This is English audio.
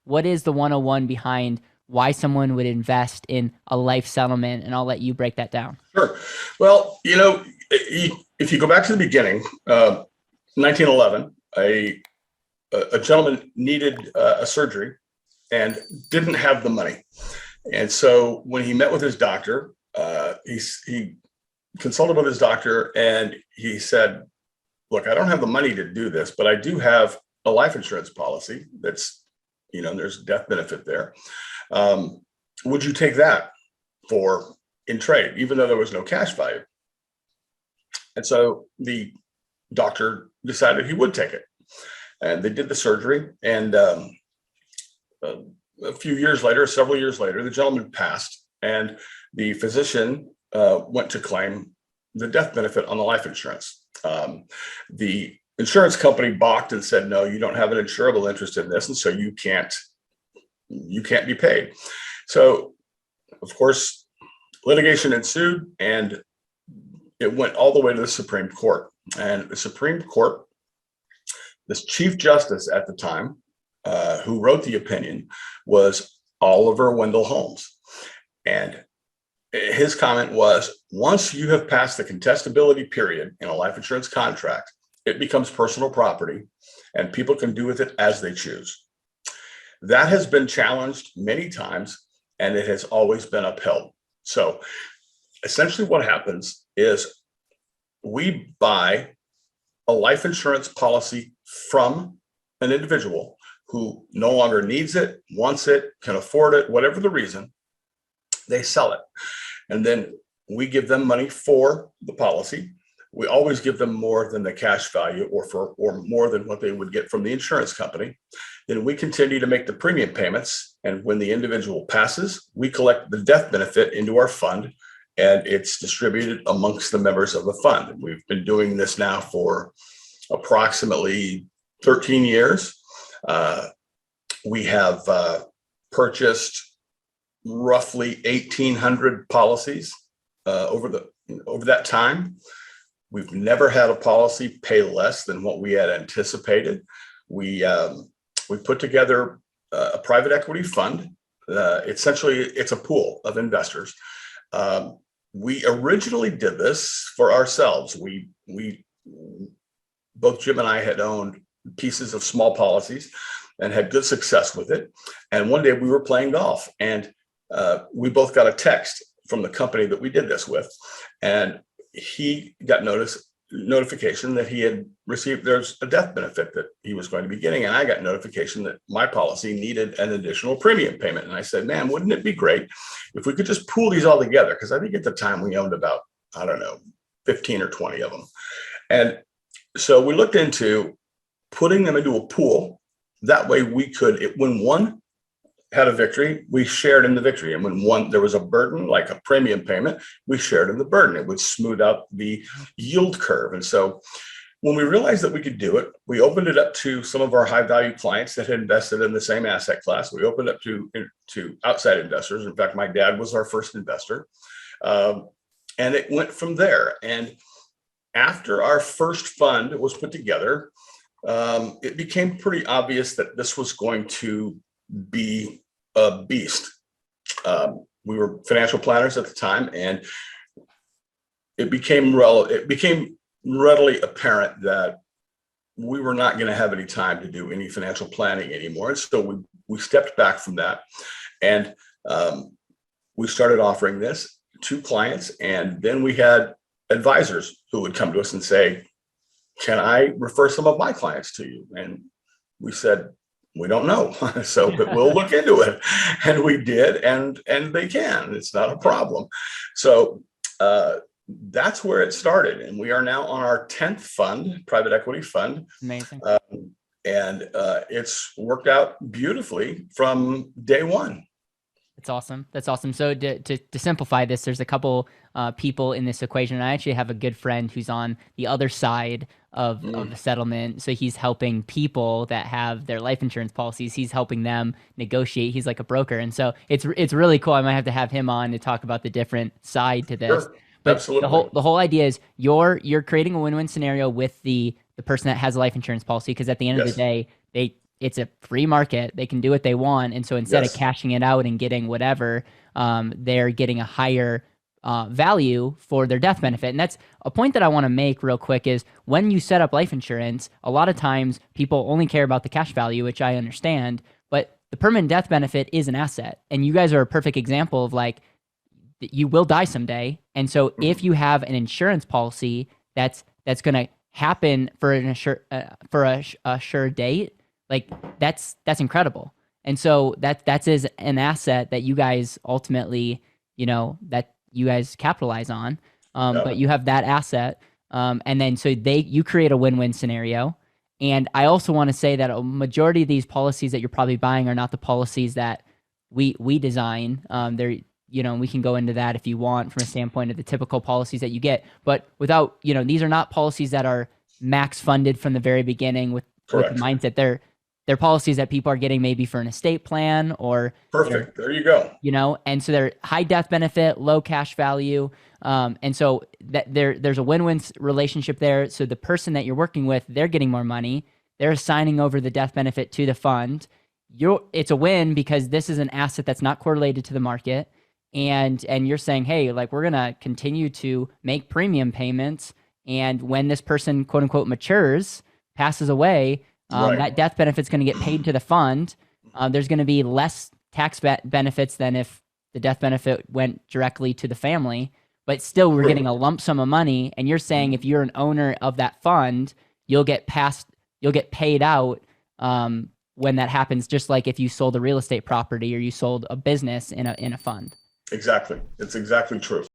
what is the 101 behind why someone would invest in a life settlement? And I'll let you break that down. Sure. Well, if you go back to the beginning, 1911, a gentleman needed a surgery and didn't have the money. And so when he met with his doctor, he consulted with his doctor and he said, look, I don't have the money to do this, but I do have a life insurance policy that's, there's a death benefit there. Would you take that in trade, even though there was no cash value? And so the doctor decided he would take it. And they did the surgery. And several years later, the gentleman passed, and the physician went to claim the death benefit on the life insurance. The insurance company balked and said, no, you don't have an insurable interest in this, and so you can't be paid. So, of course, litigation ensued, and it went all the way to the Supreme Court. And the Supreme Court, this Chief Justice at the time, who wrote the opinion, was Oliver Wendell Holmes. And his comment was, once you have passed the contestability period in a life insurance contract, it becomes personal property and people can do with it as they choose. That has been challenged many times and it has always been upheld. So essentially what happens is we buy a life insurance policy from an individual who no longer needs it, wants it, can afford it, whatever the reason. They sell it. And then we give them money for the policy. We always give them more than the cash value or more than what they would get from the insurance company. Then we continue to make the premium payments. And when the individual passes, we collect the death benefit into our fund, and it's distributed amongst the members of the fund. We've been doing this now for approximately 13 years. We have purchased roughly 1,800 policies over that time. We've never had a policy pay less than what we had anticipated. We put together a private equity fund. Essentially, it's a pool of investors. We originally did this for ourselves. Both Jim and I had owned pieces of small policies and had good success with it. And one day we were playing golf, and we both got a text from the company that we did this with, and he got notification that he had received, there's a death benefit that he was going to be getting. And I got notification that my policy needed an additional premium payment. And I said, man, wouldn't it be great if we could just pool these all together? Because I think at the time we owned about, 15 or 20 of them. And so we looked into putting them into a pool. That way we could, when one had a victory, we shared in the victory. And when there was a burden, like a premium payment, we shared in the burden. It would smooth out the yield curve. And so when we realized that we could do it, we opened it up to some of our high value clients that had invested in the same asset class. We opened up to outside investors. In fact, my dad was our first investor. And it went from there. And after our first fund was put together, it became pretty obvious that this was going to be a beast. We were financial planners at the time, and it became readily apparent that we were not going to have any time to do any financial planning anymore. And so we stepped back from that, and we started offering this to clients. And then we had advisors who would come to us and say, can I refer some of my clients to you? And we said, we don't know. But we'll look into it. And we did, and they can. It's not a problem. So that's where it started. And we are now on our 10th fund, private equity fund. Amazing. And it's worked out beautifully from day one. That's awesome. That's awesome. So to simplify this, there's a couple people in this equation. I actually have a good friend who's on the other side of the settlement. So he's helping people that have their life insurance policies. He's helping them negotiate. He's like a broker. And so it's really cool. I might have to have him on to talk about the different side to this. Sure. But Absolutely. the whole idea is you're creating a win-win scenario with the person that has a life insurance policy, because at the end of the day, it's a free market. They can do what they want. And so instead of Yes. cashing it out and getting whatever, they're getting a higher value for their death benefit. And that's a point that I want to make real quick is when you set up life insurance, a lot of times people only care about the cash value, which I understand, but the permanent death benefit is an asset. And you guys are a perfect example of like, you will die someday. And so if you have an insurance policy that's going to happen for a sure date, like that's incredible. And so that is an asset that you guys ultimately, that you guys capitalize on. But you have that asset. And then so you create a win-win scenario. And I also want to say that a majority of these policies that you're probably buying are not the policies that we design. They're, we can go into that if you want from a standpoint of the typical policies that you get. But without, these are not policies that are max funded from the very beginning with the mindset. They're policies that people are getting maybe for an estate plan or perfect. There you go. And so they're high death benefit, low cash value. And so that there's a win-win relationship there. So the person that you're working with, they're getting more money. They're assigning over the death benefit to the fund. It's a win because this is an asset that's not correlated to the market. And you're saying, hey, like we're going to continue to make premium payments. And when this person, quote unquote, matures, passes away, that death benefit's going to get paid to the fund. There's going to be less tax benefits than if the death benefit went directly to the family. But still, we're getting a lump sum of money. And you're saying if you're an owner of that fund, you'll get paid out when that happens, just like if you sold a real estate property or you sold a business in a fund. Exactly. It's exactly true.